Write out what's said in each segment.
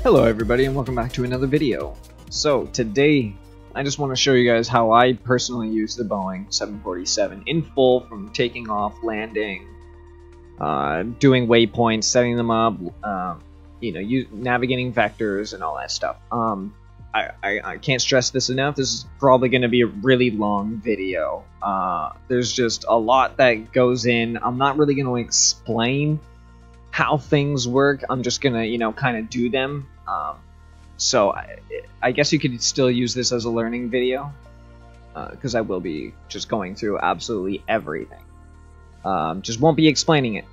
Hello everybody and welcome back to another video. So today I just want to show you guys how I personally use the Boeing 747 in full, from taking off, landing, doing waypoints, setting them up, navigating vectors and all that stuff. I can't stress this enough. This is probably going to be a really long video. There's just a lot that goes in. I'm not really going to explain how things work. I'm just gonna, kind of do them. So I guess you could still use this as a learning video, because I will be just going through absolutely everything. Just won't be explaining it.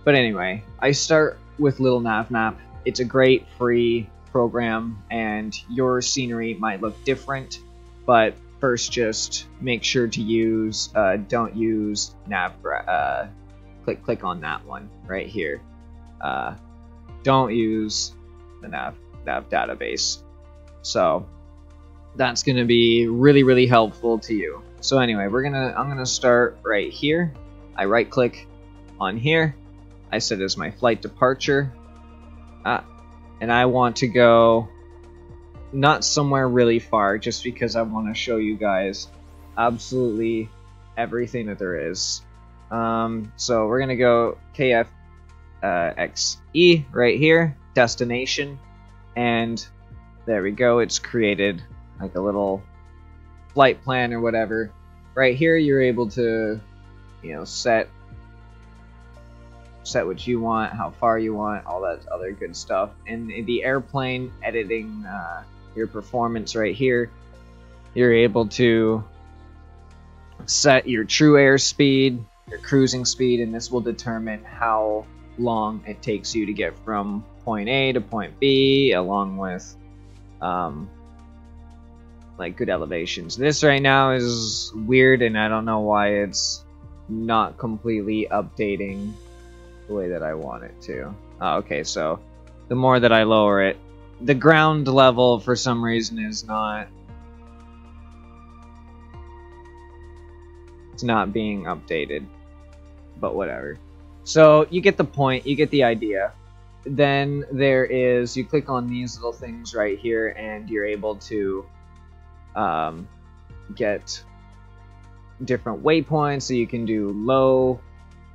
But anyway, I start with Little Nav Map. It's a great free program, and your scenery might look different, but first just make sure to use, don't use nav, click on that one right here. Don't use the nav database. So that's gonna be really helpful to you. So anyway, I'm gonna start right here. I right click on here. I set as my flight departure, and I want to go not somewhere really far, just because I want to show you guys absolutely everything that there is. So we're gonna go KF XE right here, destination, and there we go. It's created like a little flight plan or whatever. Right here you're able to, set what you want, how far you want, all that other good stuff. And the airplane editing, your performance right here, you're able to set your true airspeed, your cruising speed, and this will determine how long it takes you to get from point A to point B, along with like good elevations. This right now is weird, and I don't know why it's not completely updating the way that I want it to. Oh, okay, so the more that I lower it, the ground level for some reason is not, it's not being updated, but whatever. So you get the point, you get the idea. Then there is, you click on these little things right here, and you're able to get different waypoints. So you can do low,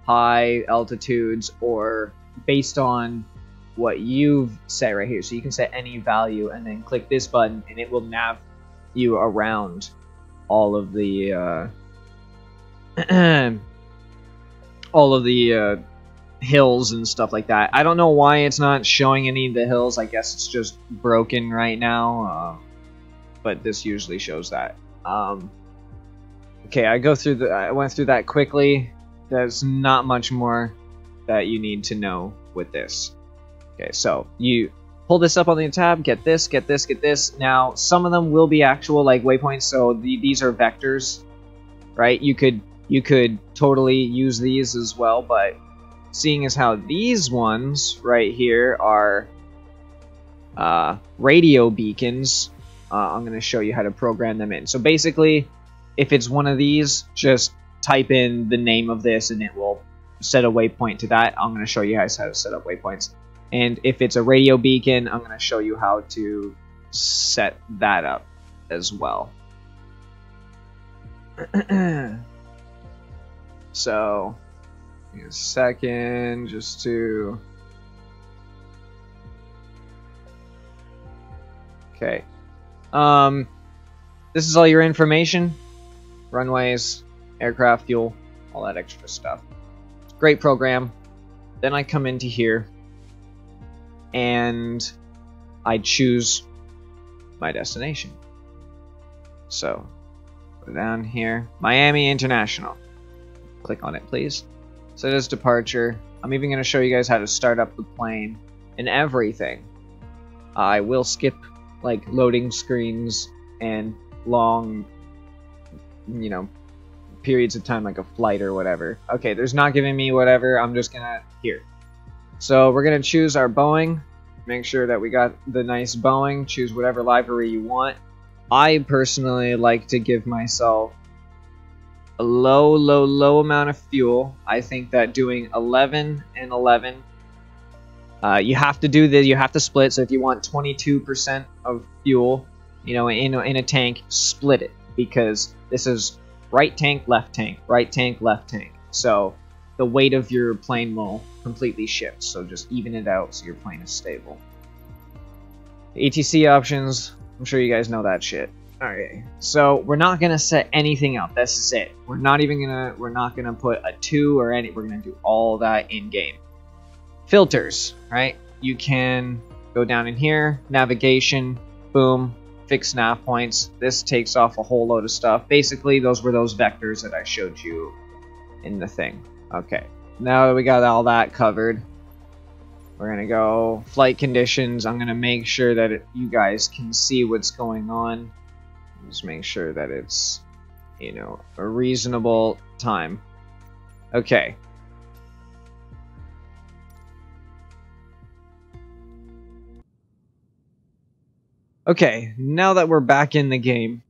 high altitudes, or based on what you've set right here. So you can set any value and then click this button, and it will nav you around all of the hills and stuff like that. I don't know why it's not showing any of the hills. I guess it's just broken right now, but this usually shows that. Okay, I went through that quickly. There's not much more that you need to know with this. Okay, so you pull this up on the tab, get this, get this, get this. Now some of them will be actual like waypoints, so these are vectors, right? You could totally use these as well, but seeing as how these ones right here are radio beacons, I'm going to show you how to program them in. So basically, if it's one of these, just type in the name of this and it will set a waypoint to that. I'm going to show you guys how to set up waypoints. And if it's a radio beacon, I'm going to show you how to set that up as well. So, give me a second just to... Okay. This is all your information. Runways, aircraft, fuel, all that extra stuff. Great program. Then I come into here, and I choose my destination. So, go down here. Miami International. Click on it, please. Set as departure. I'm even going to show you guys how to start up the plane and everything. I will skip like loading screens and long, periods of time, like a flight or whatever. Okay, there's not giving me whatever. I'm just gonna here. So we're gonna choose our Boeing. Make sure that we got the nice Boeing. Choose whatever livery you want. I personally like to give myself a low amount of fuel. I think that doing 11 and 11 You have to do this. You have to split. So if you want 22% of fuel, you know, in a tank, split it, because this is right tank, left tank, right tank, left tank. So the weight of your plane will completely shift. So just even it out so your plane is stable. ATC options. I'm sure you guys know that shit. Okay, so we're not gonna set anything up. This is it. We're not gonna put a 2 or any. We're gonna do all that in game. Filters, right? You can go down in here, navigation, boom, fix nav points. This takes off a whole load of stuff. Basically, those were those vectors that I showed you in the thing. Okay, now that we got all that covered, we're gonna go flight conditions. I'm gonna make sure that you guys can see what's going on. Just make sure that it's, you know, a reasonable time. Okay. Okay, now that we're back in the game,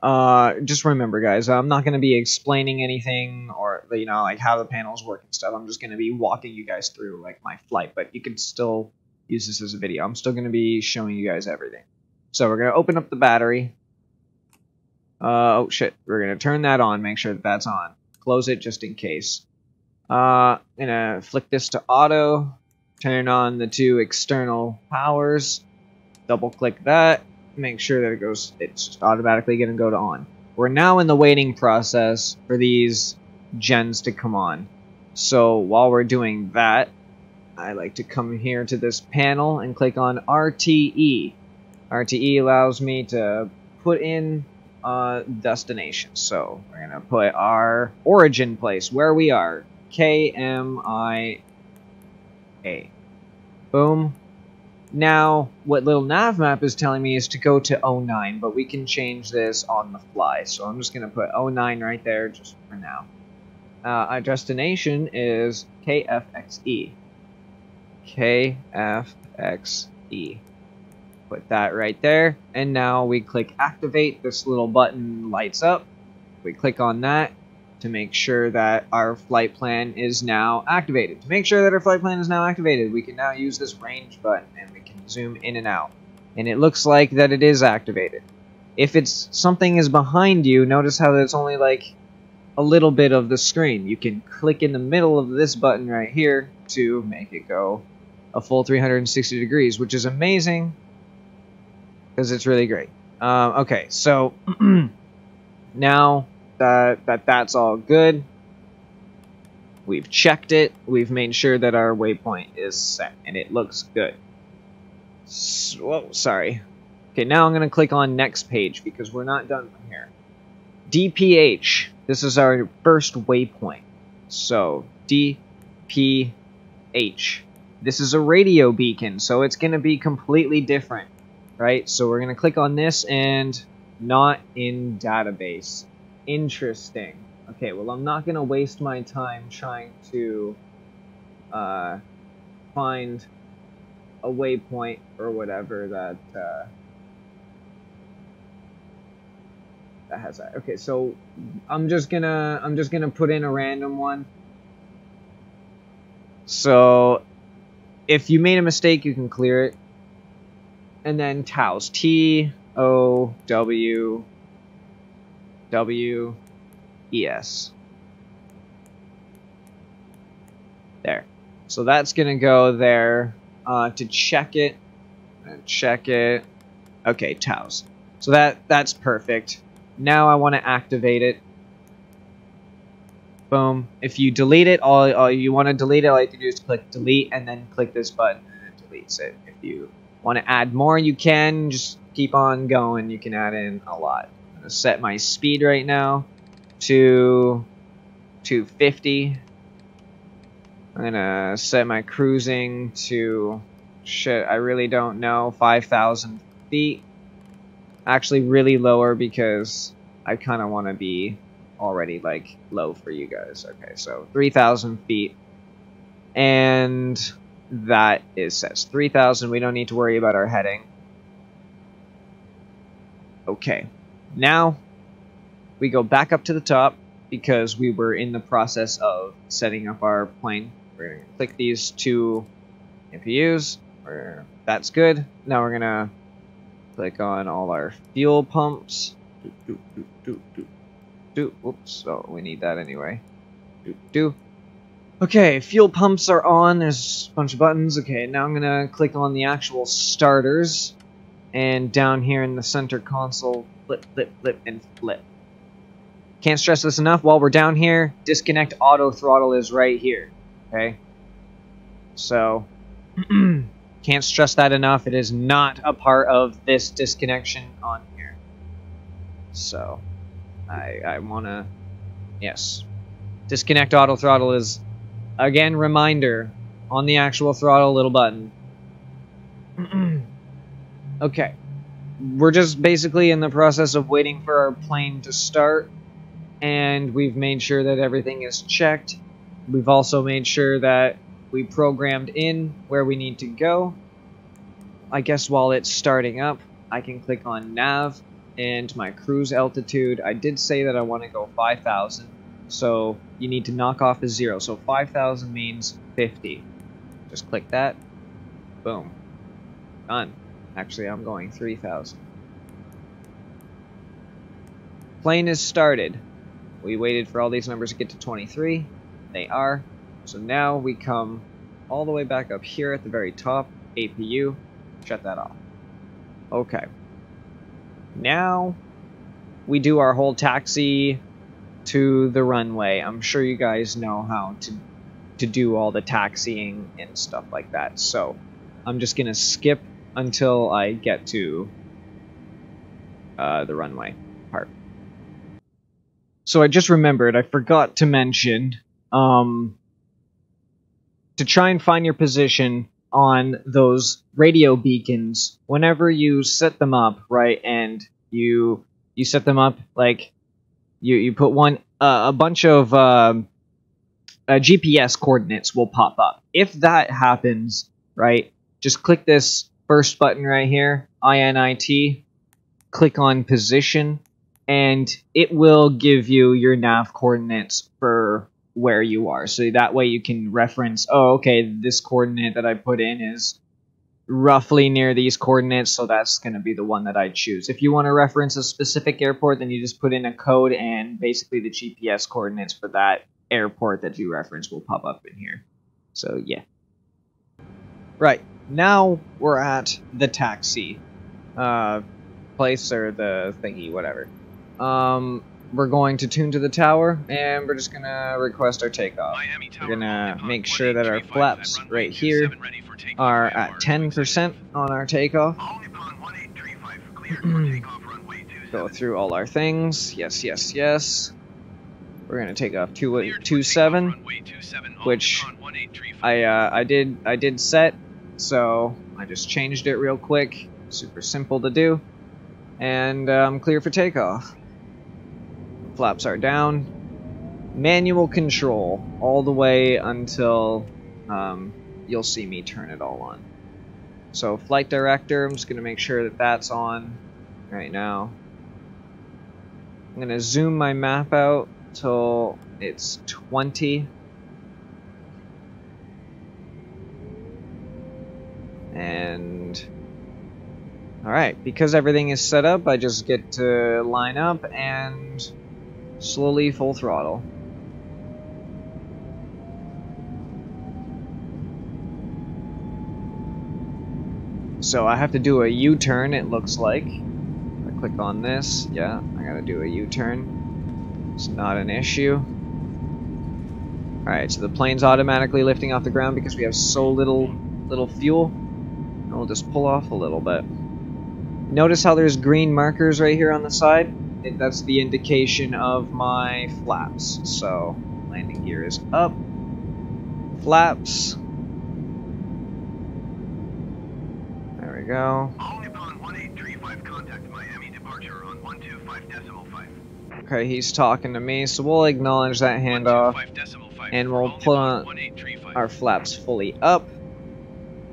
just remember, guys, I'm not going to be explaining anything or, you know, like how the panels work and stuff. I'm just going to be walking you guys through, like, my flight, but you can still use this as a video. I'm still going to be showing you guys everything. So we're going to open up the battery. Oh, shit. We're going to turn that on, make sure that that's on. Close it just in case. I'm going to flick this to auto, turn on the 2 external powers. Double click that, make sure that it's just automatically going to go to on. We're now in the waiting process for these gens to come on. So while we're doing that, I like to come here to this panel and click on RTE. RTE allows me to put in destination. So we're going to put our origin place, where we are, KMIA. Boom. Now, what little nav map is telling me is to go to 09, but we can change this on the fly. So I'm just going to put 09 right there just for now. Our destination is KFXE. KFXE. Put that right there. And now we click activate. This little button lights up. We click on that to make sure that our flight plan is now activated. To make sure that our flight plan is now activated, we can now use this range button and we can zoom in and out. And it looks like that it is activated. If it's something is behind you, notice how it's only like a little bit of the screen. You can click in the middle of this button right here to make it go a full 360 degrees, which is amazing because it's really great. Okay, so now that's all good. We've checked it. We've made sure that our waypoint is set, and it looks good. Whoa, sorry. Okay, now I'm going to click on next page because we're not done from here. DPH. This is our first waypoint. So, DPH. This is a radio beacon, so it's going to be completely different, right? So we're going to click on this and not in database. Interesting. Okay, well, I'm not going to waste my time trying to find a waypoint or whatever that that has that. Okay, so I'm just gonna put in a random one. So if you made a mistake, you can clear it. And then TOWS. TOWWES. There. So that's gonna go there to check it. Check it. Okay, TOWS. So that's perfect. Now I want to activate it. Boom. If you delete it, all you want to delete it, all you have to do is click delete and then click this button and it deletes it. If you want to add more, you can. Just keep on going. You can add in a lot. I'm going to set my speed right now to 250. I'm going to set my cruising to, shit, I really don't know, 5,000 feet. Actually, really lower because I kind of want to be already, like, low for you guys. Okay, so 3,000 feet. And that says 3,000. We don't need to worry about our heading. Okay. Now, we go back up to the top because we were in the process of setting up our plane. We're going to click these two APUs. That's good. Now we're gonna click on all our fuel pumps. Whoops. Oh, we need that anyway. Okay, fuel pumps are on. There's a bunch of buttons. Okay, now I'm gonna click on the actual starters. And down here in the center console, flip, flip, flip, and flip. Can't stress this enough. While we're down here, disconnect auto throttle is right here. Okay? So, can't stress that enough. It is not a part of this disconnection on here. So, I want to... Yes. Disconnect auto throttle is, again, reminder on the actual throttle little button. Okay. We're just basically in the process of waiting for our plane to start. And we've made sure that everything is checked. We've also made sure that we programmed in where we need to go. I guess while it's starting up, I can click on nav and my cruise altitude. I did say that I want to go 5,000, so you need to knock off a 0. So 5,000 means 50. Just click that. Boom. Done. Actually, I'm going 3,000. Plane is started. We waited for all these numbers to get to 23. They are. So now we come all the way back up here at the very top. APU. Shut that off. Okay. Now we do our whole taxi to the runway. I'm sure you guys know how to do all the taxiing and stuff like that. So I'm just going to skip until I get to the runway part. So I just remembered, I forgot to mention, to try and find your position on those radio beacons, whenever you set them up, right, and you set them up, like, you put one, a bunch of GPS coordinates will pop up. If that happens, right, just click this first button right here, INIT, click on position, and it will give you your nav coordinates for where you are. So that way you can reference, oh, okay, this coordinate that I put in is roughly near these coordinates, so that's going to be the one that I choose. If you want to reference a specific airport, then you just put in a code, and basically the GPS coordinates for that airport that you reference will pop up in here. So, yeah. Right. Now we're at the taxi place, or the thingy, whatever. We're going to tune to the tower, and we're just gonna request our takeoff. We're gonna make sure that our flaps right here are at 10% on our takeoff. Go through all our things. Yes, yes, yes. We're gonna take off 227, which I did set, so I just changed it real quick. Super simple to do, and I'm clear for takeoff. Flaps are down. Manual control all the way until you'll see me turn it all on. So flight director, I'm just going to make sure that that's on right now. I'm going to zoom my map out till it's 20. And alright, because everything is set up, I just get to line up and slowly full throttle. So I have to do a U-turn, it looks like. If I click on this, yeah, I gotta do a U-turn. It's not an issue. Alright, so the plane's automatically lifting off the ground because we have so little fuel. And we'll just pull off a little bit. Notice how there's green markers right here on the side? That's the indication of my flaps. So, landing gear is up. Flaps. There we go. Okay, he's talking to me, so we'll acknowledge that handoff. And we'll put on our flaps fully up.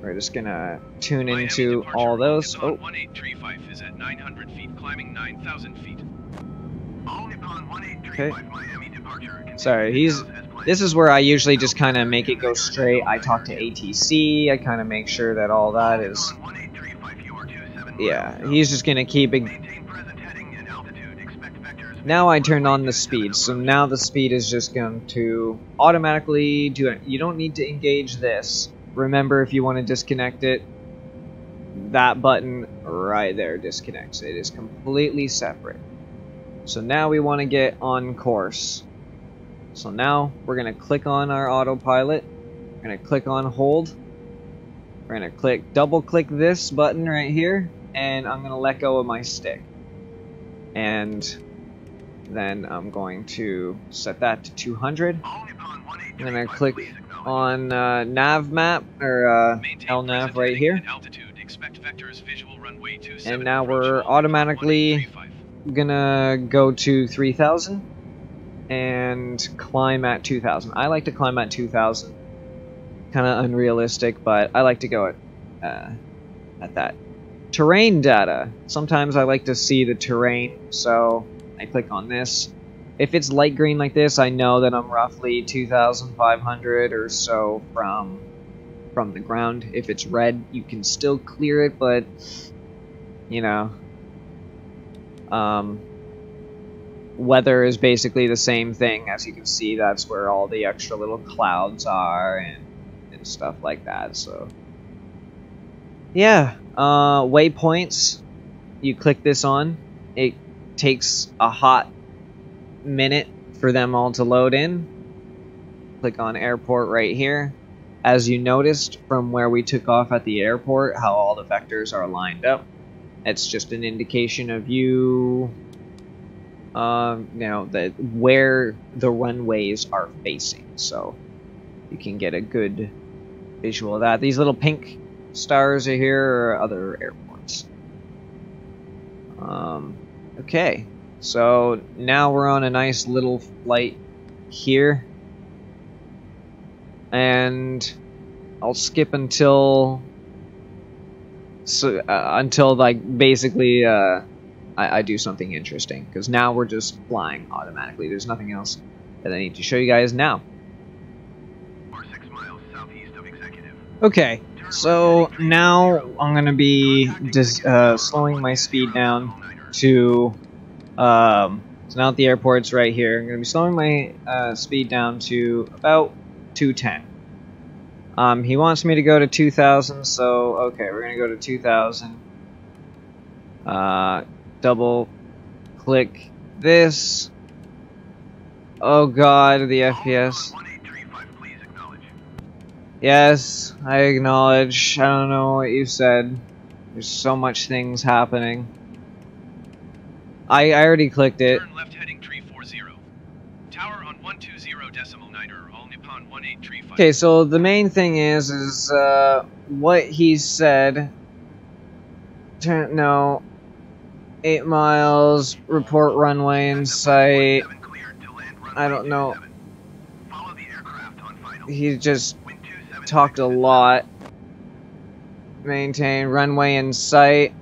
We're just gonna tune into all those. Oh. 1835 is at 900 feet, climbing 9,000 feet. Okay. Sorry, this is where I usually just kind of make it go straight. I talk to ATC, I kind of make sure that all that is... Yeah, he's just going to keep it... Now I turned on the speed, so now the speed is just going to automatically do it. You don't need to engage this. Remember, if you want to disconnect it, that button right there disconnects. It is completely separate. So now we want to get on course. So now we're going to click on our autopilot. We're going to click on hold. We're going to double click this button right here, and I'm going to let go of my stick. And then I'm going to set that to 200. I'm going to click on nav map, or LNAV right here. And now we're automatically gonna go to 3000 and climb at 2000. I like to climb at 2000. Kind of unrealistic, but I like to go at that. Terrain data. Sometimes I like to see the terrain, so I click on this. If it's light green like this, I know that I'm roughly 2,500 or so from the ground. If it's red, you can still clear it, but you know, weather is basically the same thing. As you can see, that's where all the extra little clouds are and stuff like that. So yeah, waypoints. You click this on, it takes a hot minute for them all to load in. Click on airport right here. As you noticed from where we took off at the airport, how all the vectors are lined up. It's just an indication of you know, that where the runways are facing, so you can get a good visual of that. These little pink stars are here are other airports. Okay, so now we're on a nice little flight here, and I'll skip until like basically I do something interesting, because now we're just flying automatically. There's nothing else that I need to show you guys now. Okay, so now I'm gonna be just slowing my speed down to so now at the airport's right here. I'm gonna be slowing my speed down to about 210. He wants me to go to 2,000, so okay, we're gonna go to 2,000. Double click this. Oh god, the FPS. Yes, I acknowledge. I don't know what you said. There's so much things happening. I already clicked it. Turn left heading 340. Tower on 120.9 all Nippon 1835. Okay, so the main thing is what he said. No. 8 miles, report runway in sight. I don't know. He just talked a lot. Maintain runway in sight.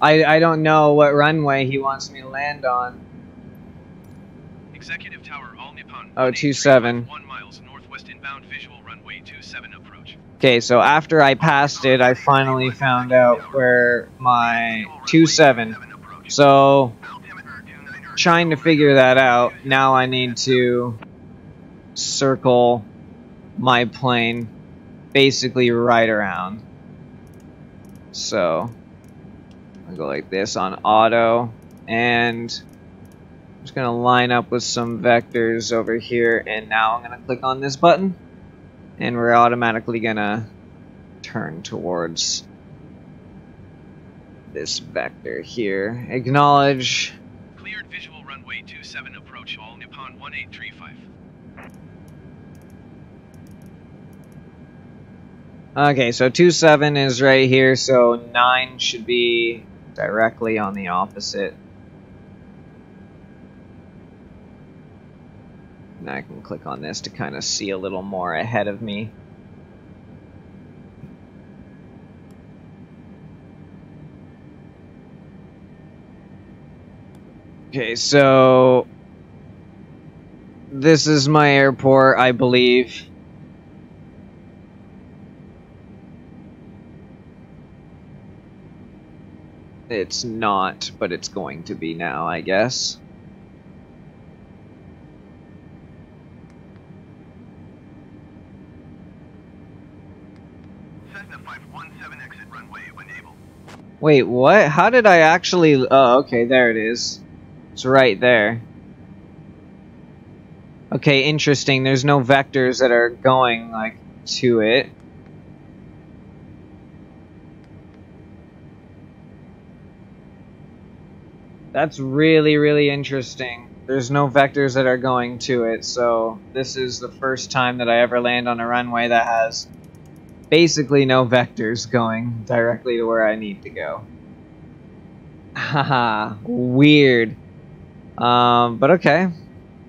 I don't know what runway he wants me to land on. Executive Tower, all Nippon. Oh, 27. 1 miles northwest inbound visual runway 27 approach. Okay, so after I passed it, I finally found out where my 27. So, trying to figure that out, now I need to circle my plane basically right around. So, I'll go like this on auto, and I'm just going to line up with some vectors over here, and now I'm going to click on this button, and we're automatically going to turn towards this vector here. Acknowledge. Cleared visual runway 27 approach, all Nippon 1835. Okay, so 27 is right here, so 9 should be directly on the opposite. And I can click on this to kind of see a little more ahead of me. Okay, so this is my airport, I believe. It's not, but it's going to be now, I guess. Cessna 517 exit runway when able. Wait, what? How did I actually... Oh, okay, there it is. It's right there. Okay, interesting. There's no vectors that are going, like, to it. That's really, really interesting. There's no vectors that are going to it, so this is the first time that I ever land on a runway that has basically no vectors going directly to where I need to go. Haha, weird. But okay.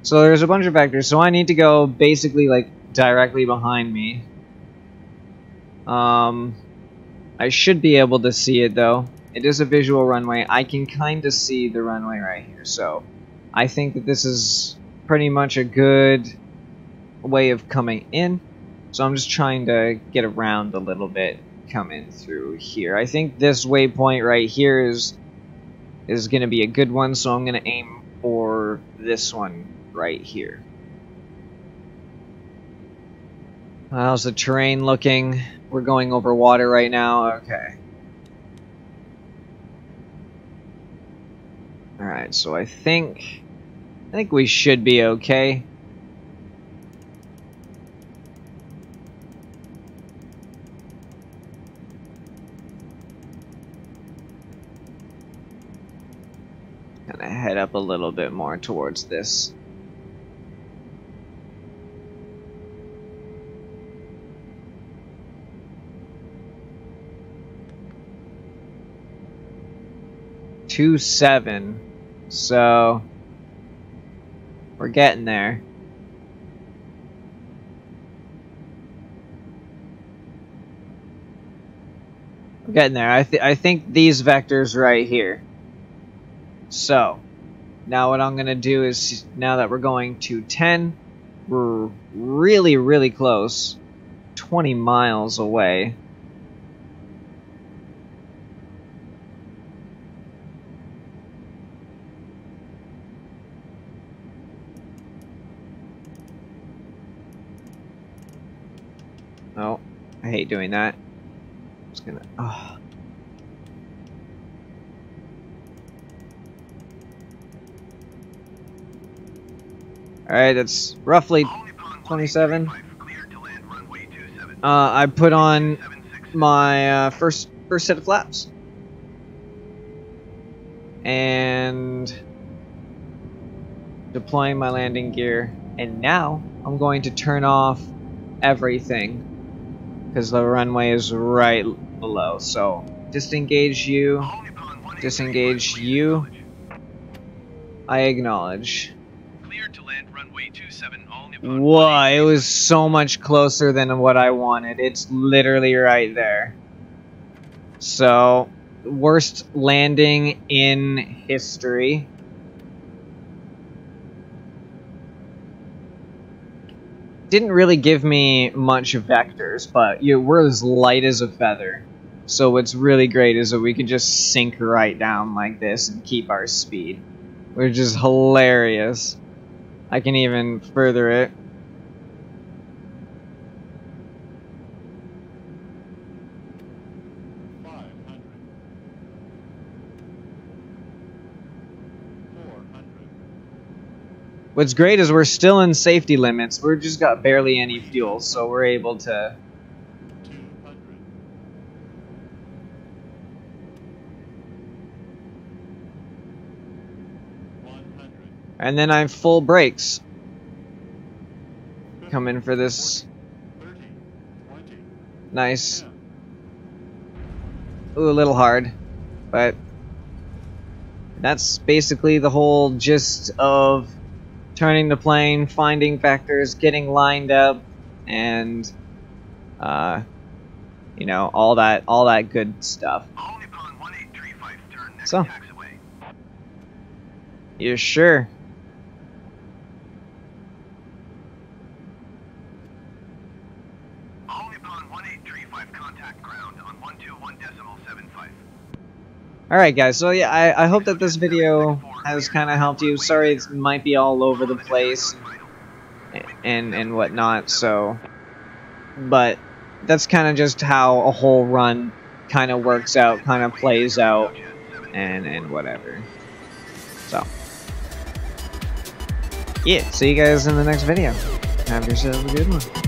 So there's a bunch of vectors, so I need to go basically like directly behind me. I should be able to see it though. It is a visual runway. I can kind of see the runway right here, so I think that this is pretty much a good way of coming in. So I'm just trying to get around a little bit coming through here. I think this waypoint right here is going to be a good one, so I'm going to aim for this one right here. How's the terrain looking? We're going over water right now. Okay. Alright, so I think we should be okay. Gonna head up a little bit more towards this. .27, so we're getting there. We're getting there. I think these vectors right here. So now what I'm gonna do is, now that we're going to 10, we're really, really close, 20 miles away. Oh, I hate doing that. I'm just gonna... Oh. Alright, that's roughly 27. I put on my first set of flaps. And deploying my landing gear. And now I'm going to turn off everything, because the runway is right below. So disengage you, disengage you. I acknowledge. Cleared to land runway 27, all Whoa, it was so much closer than what I wanted. It's literally right there. So, worst landing in history. Didn't really give me much vectors, but we're as light as a feather. So what's really great is that we can just sink right down like this and keep our speed, which is hilarious. I can even further it. What's great is we're still in safety limits. We're just got barely any fuel, so we're able to... And then I'm full brakes. Come in for this. Nice. Ooh, a little hard. But that's basically the whole gist of turning the plane, finding vectors, getting lined up, and you know, all that good stuff. So You sure? Only upon 1835 contact ground on 121.75. Alright guys, so yeah, I hope that this video has kind of helped you. Sorry it might be all over the place and whatnot, so... But that's kind of just how a whole run kind of works out, kind of plays out, and whatever. So... yeah, see you guys in the next video. Have yourself a good one.